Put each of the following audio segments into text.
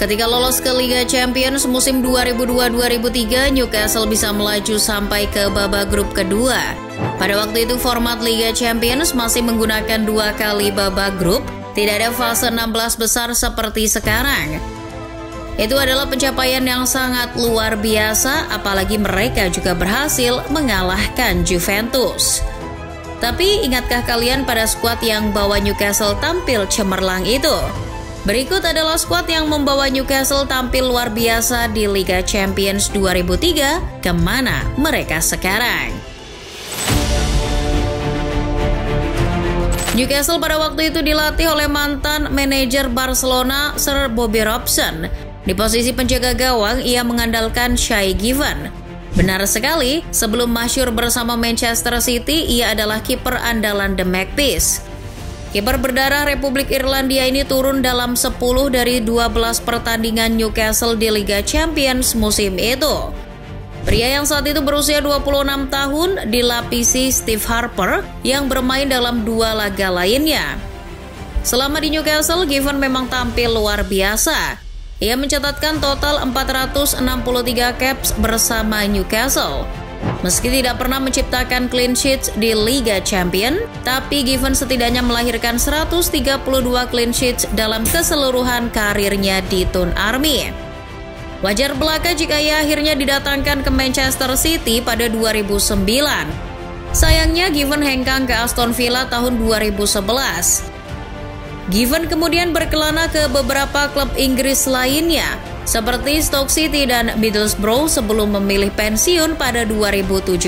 Ketika lolos ke Liga Champions musim 2002-2003, Newcastle bisa melaju sampai ke babak grup kedua. Pada waktu itu format Liga Champions masih menggunakan 2 kali babak grup, tidak ada fase 16 besar seperti sekarang. Itu adalah pencapaian yang sangat luar biasa, apalagi mereka juga berhasil mengalahkan Juventus. Tapi ingatkah kalian pada skuad yang bawa Newcastle tampil cemerlang itu? Berikut adalah skuad yang membawa Newcastle tampil luar biasa di Liga Champions 2003, kemana mereka sekarang. Newcastle pada waktu itu dilatih oleh mantan manajer Barcelona Sir Bobby Robson. Di posisi penjaga gawang, ia mengandalkan Shay Given. Benar sekali, sebelum masyhur bersama Manchester City, ia adalah kiper andalan The Magpies. Kiper berdarah Republik Irlandia ini turun dalam 10 dari 12 pertandingan Newcastle di Liga Champions musim itu. Pria yang saat itu berusia 26 tahun dilapisi Steve Harper yang bermain dalam 2 laga lainnya. Selama di Newcastle, Given memang tampil luar biasa. Ia mencatatkan total 463 caps bersama Newcastle. Meski tidak pernah menciptakan clean sheets di Liga Champions, tapi Given setidaknya melahirkan 132 clean sheets dalam keseluruhan karirnya di Toon Army. Wajar belaka jika ia akhirnya didatangkan ke Manchester City pada 2009. Sayangnya Given hengkang ke Aston Villa tahun 2011. Given kemudian berkelana ke beberapa klub Inggris lainnya, seperti Stoke City dan Middlesbrough sebelum memilih pensiun pada 2017.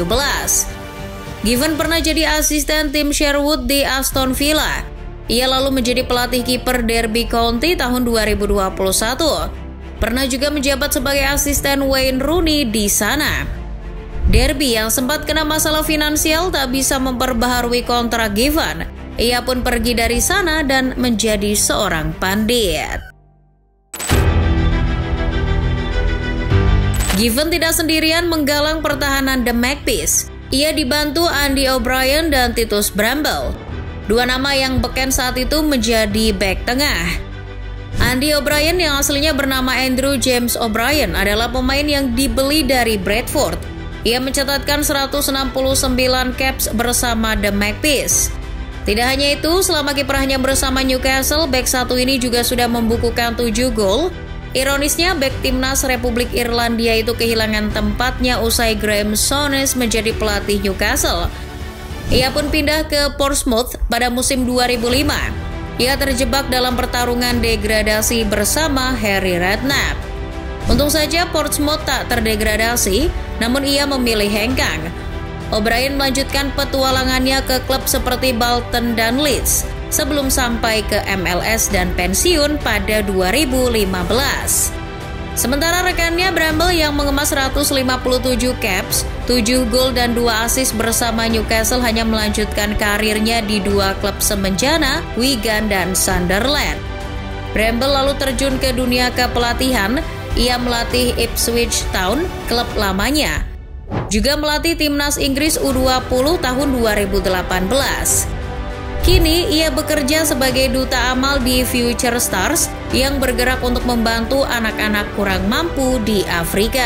Given pernah jadi asisten tim Sherwood di Aston Villa. Ia lalu menjadi pelatih kiper Derby County tahun 2021. Pernah juga menjabat sebagai asisten Wayne Rooney di sana. Derby yang sempat kena masalah finansial tak bisa memperbaharui kontrak Given. Ia pun pergi dari sana dan menjadi seorang pandit. Given tidak sendirian menggalang pertahanan The Magpies. Ia dibantu Andy O'Brien dan Titus Bramble. 2 nama yang beken saat itu menjadi bek tengah. Andy O'Brien yang aslinya bernama Andrew James O'Brien adalah pemain yang dibeli dari Bradford. Ia mencatatkan 169 caps bersama The Magpies. Tidak hanya itu, selama kiprahnya bersama Newcastle, bek satu ini juga sudah membukukan 7 gol. Ironisnya, bek timnas Republik Irlandia itu kehilangan tempatnya usai Graham Souness menjadi pelatih Newcastle. Ia pun pindah ke Portsmouth pada musim 2005. Ia terjebak dalam pertarungan degradasi bersama Harry Redknapp. Untung saja Portsmouth tak terdegradasi, namun ia memilih hengkang. O'Brien melanjutkan petualangannya ke klub seperti Bolton dan Leeds sebelum sampai ke MLS dan pensiun pada 2015. Sementara rekannya Bramble yang mengemas 157 caps, 7 gol dan 2 assist bersama Newcastle hanya melanjutkan karirnya di 2 klub semenjana, Wigan dan Sunderland. Bramble lalu terjun ke dunia kepelatihan. Ia melatih Ipswich Town, klub lamanya. Juga melatih timnas Inggris U20 tahun 2018. Kini ia bekerja sebagai duta amal di Future Stars yang bergerak untuk membantu anak-anak kurang mampu di Afrika.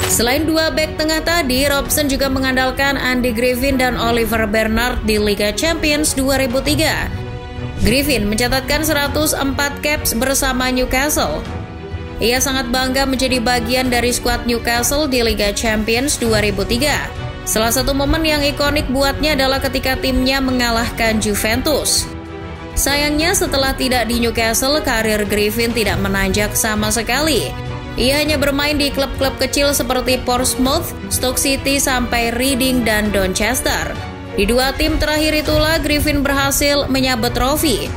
Selain 2 bek tengah tadi, Robson juga mengandalkan Andy Griffin dan Oliver Bernard di Liga Champions 2003. Griffin mencatatkan 104 caps bersama Newcastle. Ia sangat bangga menjadi bagian dari skuad Newcastle di Liga Champions 2003. Salah satu momen yang ikonik buatnya adalah ketika timnya mengalahkan Juventus. Sayangnya setelah tidak di Newcastle, karir Griffin tidak menanjak sama sekali. Ia hanya bermain di klub-klub kecil seperti Portsmouth, Stoke City sampai Reading dan Doncaster. Di 2 tim terakhir itulah Griffin berhasil menyabet trofi.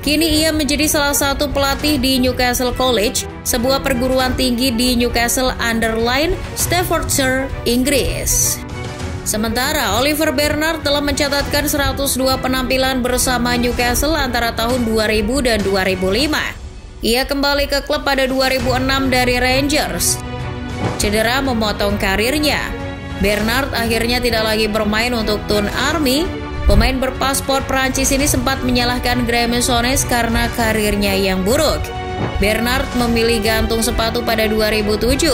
Kini ia menjadi salah satu pelatih di Newcastle College, sebuah perguruan tinggi di Newcastle-under-Lyme, Staffordshire, Inggris. Sementara Oliver Bernard telah mencatatkan 102 penampilan bersama Newcastle antara tahun 2000 dan 2005. Ia kembali ke klub pada 2006 dari Rangers. Cedera memotong karirnya. Bernard akhirnya tidak lagi bermain untuk Toon Army. Pemain berpaspor Prancis ini sempat menyalahkan Graeme Souness karena karirnya yang buruk. Bernard memilih gantung sepatu pada 2007.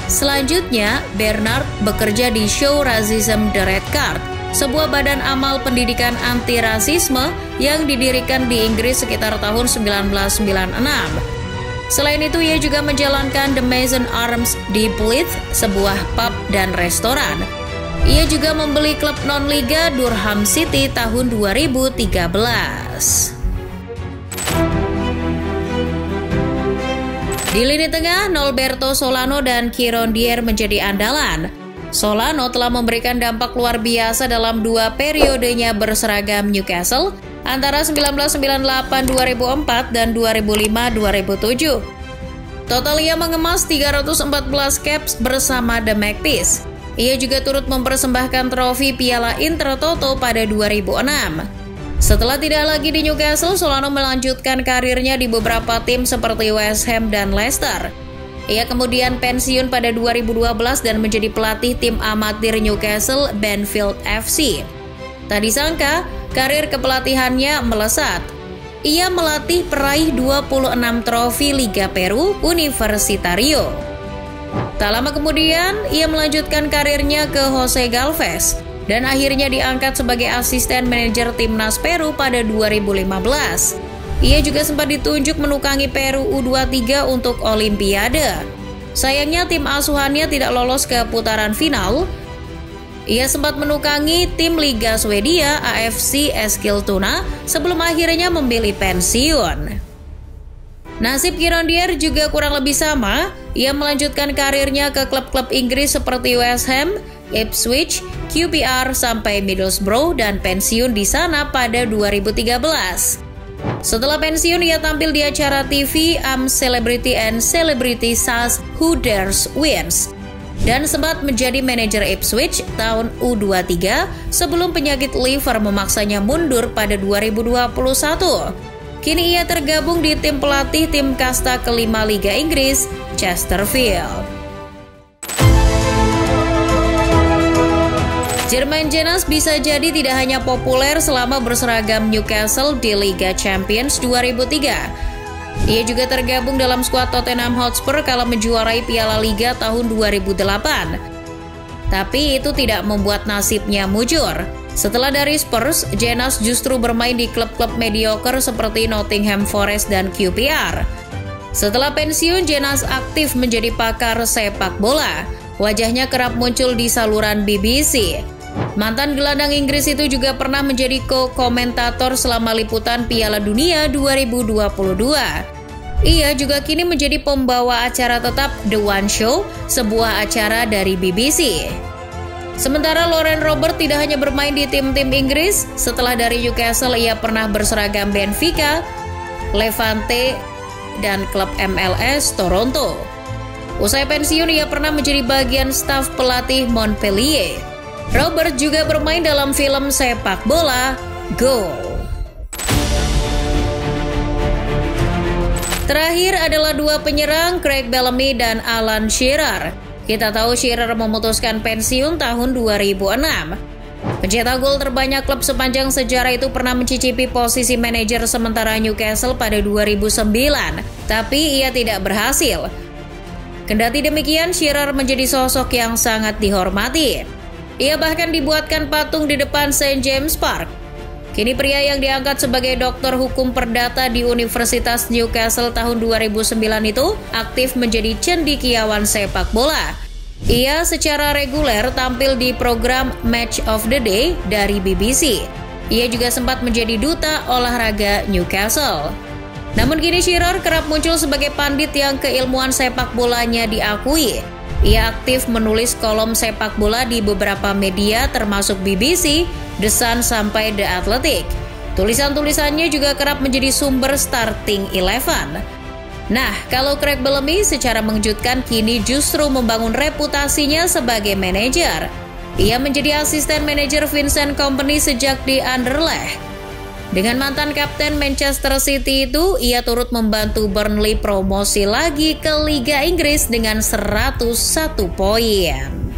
Selanjutnya, Bernard bekerja di show Racism The Red Card, sebuah badan amal pendidikan anti-rasisme yang didirikan di Inggris sekitar tahun 1996. Selain itu, ia juga menjalankan The Mason Arms di Blyth, sebuah pub dan restoran. Ia juga membeli klub non-liga Durham City tahun 2013. Di lini tengah, Norberto Solano dan Kieron Dyer menjadi andalan. Solano telah memberikan dampak luar biasa dalam dua periodenya berseragam Newcastle antara 1998-2004 dan 2005-2007. Total ia mengemas 314 caps bersama The Magpies. Ia juga turut mempersembahkan trofi Piala Intertoto pada 2006. Setelah tidak lagi di Newcastle, Solano melanjutkan karirnya di beberapa tim seperti West Ham dan Leicester. Ia kemudian pensiun pada 2012 dan menjadi pelatih tim amatir Newcastle Banfield FC. Tak disangka, karir kepelatihannya melesat. Ia melatih peraih 26 trofi Liga Peru Universitario. Tak lama kemudian, ia melanjutkan karirnya ke Jose Galvez dan akhirnya diangkat sebagai asisten manajer timnas Peru pada 2015. Ia juga sempat ditunjuk menukangi Peru U23 untuk Olimpiade. Sayangnya tim asuhannya tidak lolos ke putaran final. Ia sempat menukangi tim Liga Swedia AFC Eskilstuna sebelum akhirnya memilih pensiun. Nasib Kieron Dyer juga kurang lebih sama. Ia melanjutkan karirnya ke klub-klub Inggris seperti West Ham, Ipswich, QPR sampai Middlesbrough dan pensiun di sana pada 2013. Setelah pensiun, ia tampil di acara TV Celebrity and Celebrity Says Who Dares Wins dan sempat menjadi manajer Ipswich tahun U23 sebelum penyakit liver memaksanya mundur pada 2021. Kini ia tergabung di tim pelatih tim kasta kelima Liga Inggris, Chesterfield. Jermain Jenas bisa jadi tidak hanya populer selama berseragam Newcastle di Liga Champions 2003. Ia juga tergabung dalam skuad Tottenham Hotspur kala menjuarai Piala Liga tahun 2008. Tapi itu tidak membuat nasibnya mujur. Setelah dari Spurs, Jenas justru bermain di klub-klub mediocre seperti Nottingham Forest dan QPR. Setelah pensiun, Jenas aktif menjadi pakar sepak bola. Wajahnya kerap muncul di saluran BBC. Mantan gelandang Inggris itu juga pernah menjadi co-komentator selama liputan Piala Dunia 2022. Ia juga kini menjadi pembawa acara tetap The One Show, sebuah acara dari BBC. Sementara Lauren Robert tidak hanya bermain di tim-tim Inggris, setelah dari Newcastle ia pernah berseragam Benfica, Levante, dan klub MLS Toronto. Usai pensiun ia pernah menjadi bagian staf pelatih Montpellier. Robert juga bermain dalam film sepak bola Go. Terakhir adalah dua penyerang Craig Bellamy dan Alan Shearer. Kita tahu Shearer memutuskan pensiun tahun 2006. Pencetak gol terbanyak klub sepanjang sejarah itu pernah mencicipi posisi manajer sementara Newcastle pada 2009, tapi ia tidak berhasil. Kendati demikian, Shearer menjadi sosok yang sangat dihormati. Ia bahkan dibuatkan patung di depan St. James Park. Kini pria yang diangkat sebagai doktor hukum perdata di Universitas Newcastle tahun 2009 itu aktif menjadi cendekiawan sepak bola. Ia secara reguler tampil di program Match of the Day dari BBC. Ia juga sempat menjadi duta olahraga Newcastle. Namun kini Shearer kerap muncul sebagai pandit yang keilmuan sepak bolanya diakui. Ia aktif menulis kolom sepak bola di beberapa media termasuk BBC, The Sun sampai The Athletic. Tulisan-tulisannya juga kerap menjadi sumber starting 11. Nah, kalau Craig Bellamy secara mengejutkan kini justru membangun reputasinya sebagai manajer. Ia menjadi asisten manajer Vincent Kompany sejak di Anderlecht. Dengan mantan kapten Manchester City itu, ia turut membantu Burnley promosi lagi ke Liga Inggris dengan 101 poin.